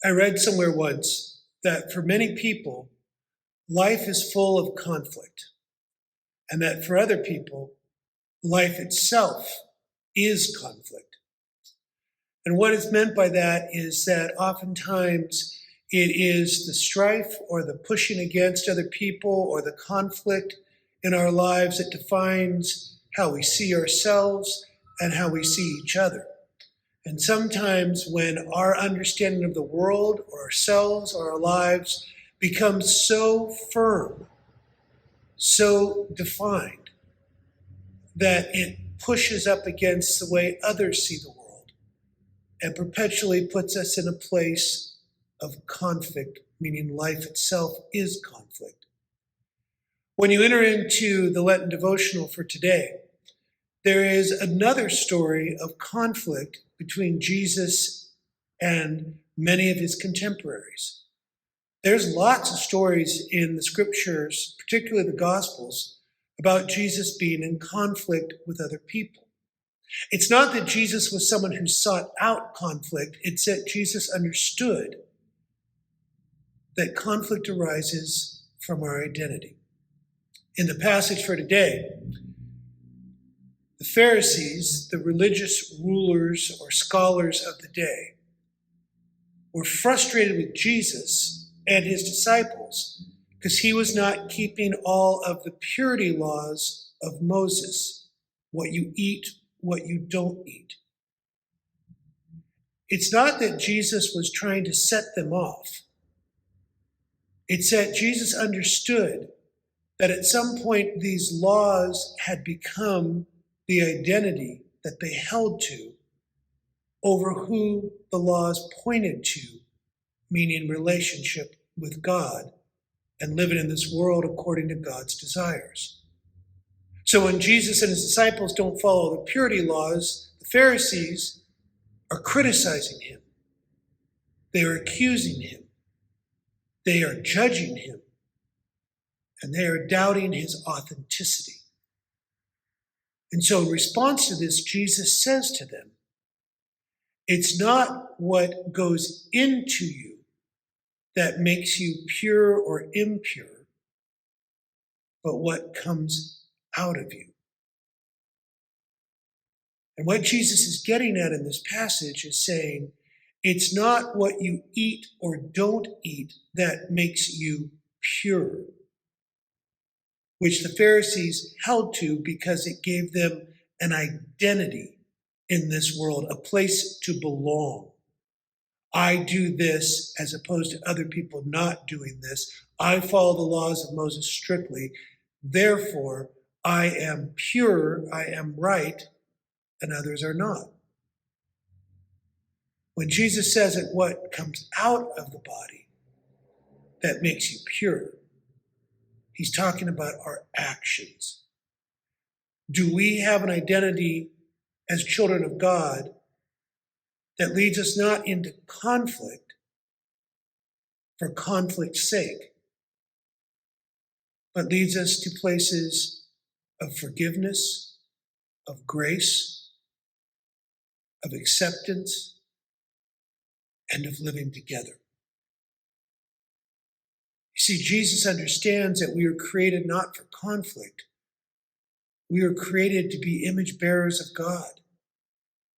I read somewhere once that for many people, life is full of conflict, and that for other people, life itself is conflict. And what is meant by that is that oftentimes it is the strife or the pushing against other people or the conflict in our lives that defines how we see ourselves and how we see each other. And sometimes when our understanding of the world or ourselves or our lives becomes so firm, so defined, that it pushes up against the way others see the world and perpetually puts us in a place of conflict, meaning life itself is conflict. When you enter into the Lenten devotional for today, there is another story of conflict between Jesus and many of his contemporaries. There's lots of stories in the scriptures, particularly the Gospels, about Jesus being in conflict with other people. It's not that Jesus was someone who sought out conflict, it's that Jesus understood that conflict arises from our identity. In the passage for today, the Pharisees, the religious rulers or scholars of the day, were frustrated with Jesus and his disciples because he was not keeping all of the purity laws of Moses, what you eat, what you don't eat. It's not that Jesus was trying to set them off. It's that Jesus understood that at some point these laws had become the identity that they held to over who the laws pointed to, meaning relationship with God and living in this world according to God's desires. So when Jesus and his disciples don't follow the purity laws, the Pharisees are criticizing him. They are accusing him. They are judging him. And they are doubting his authenticity. And so in response to this, Jesus says to them, it's not what goes into you that makes you pure or impure, but what comes out of you. And what Jesus is getting at in this passage is saying, it's not what you eat or don't eat that makes you pure, which the Pharisees held to because it gave them an identity in this world, a place to belong. I do this as opposed to other people not doing this. I follow the laws of Moses strictly. Therefore, I am pure, I am right, and others are not. When Jesus says that what comes out of the body that makes you pure, he's talking about our actions. Do we have an identity as children of God that leads us not into conflict for conflict's sake, but leads us to places of forgiveness, of grace, of acceptance, and of living together? You see, Jesus understands that we are created not for conflict. We are created to be image bearers of God,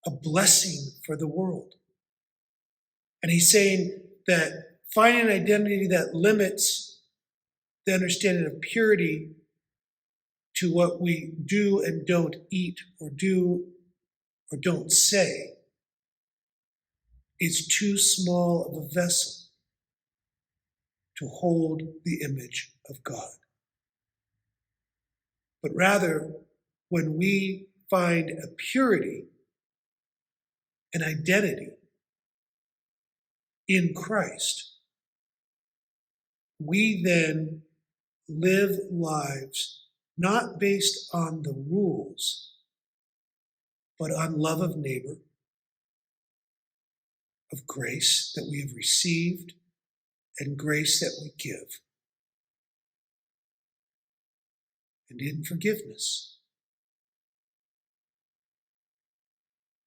a blessing for the world. And he's saying that finding an identity that limits the understanding of purity to what we do and don't eat or do or don't say is too small of a vessel to hold the image of God. But rather, when we find a purity, an identity in Christ, we then live lives not based on the rules, but on love of neighbor, of grace that we have received, and grace that we give, and in forgiveness.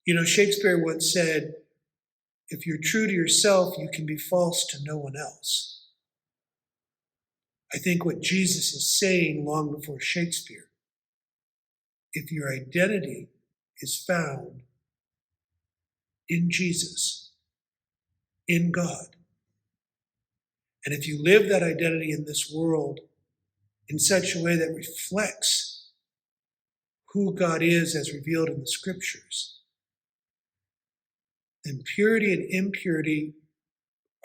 You know, Shakespeare once said, If you're true to yourself, you can be false to no one else. I think what Jesus is saying long before Shakespeare, if your identity is found in Jesus, in God, and if you live that identity in this world in such a way that reflects who God is as revealed in the scriptures, then purity and impurity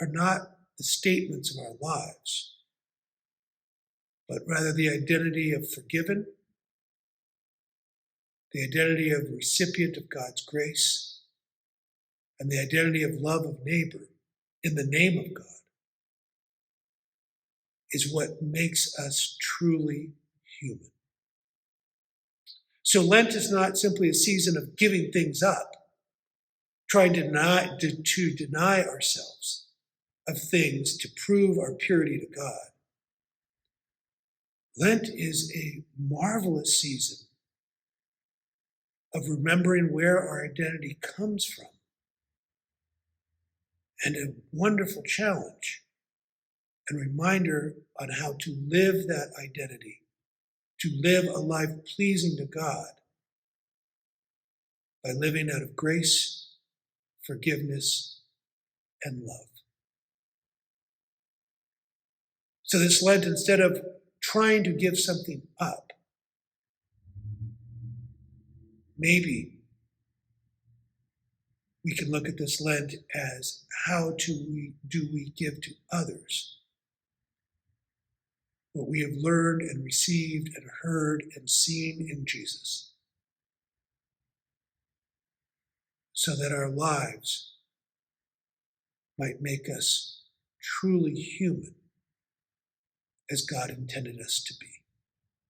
are not the statements of our lives, but rather the identity of forgiven, the identity of recipient of God's grace, and the identity of love of neighbor in the name of God is what makes us truly human. So Lent is not simply a season of giving things up, trying to deny ourselves of things to prove our purity to God. Lent is a marvelous season of remembering where our identity comes from, and a wonderful challenge and reminder on how to live that identity, to live a life pleasing to God by living out of grace, forgiveness, and love. So this Lent, instead of trying to give something up, maybe we can look at this Lent as how do we give to others what we have learned and received and heard and seen in Jesus, so that our lives might make us truly human as God intended us to be.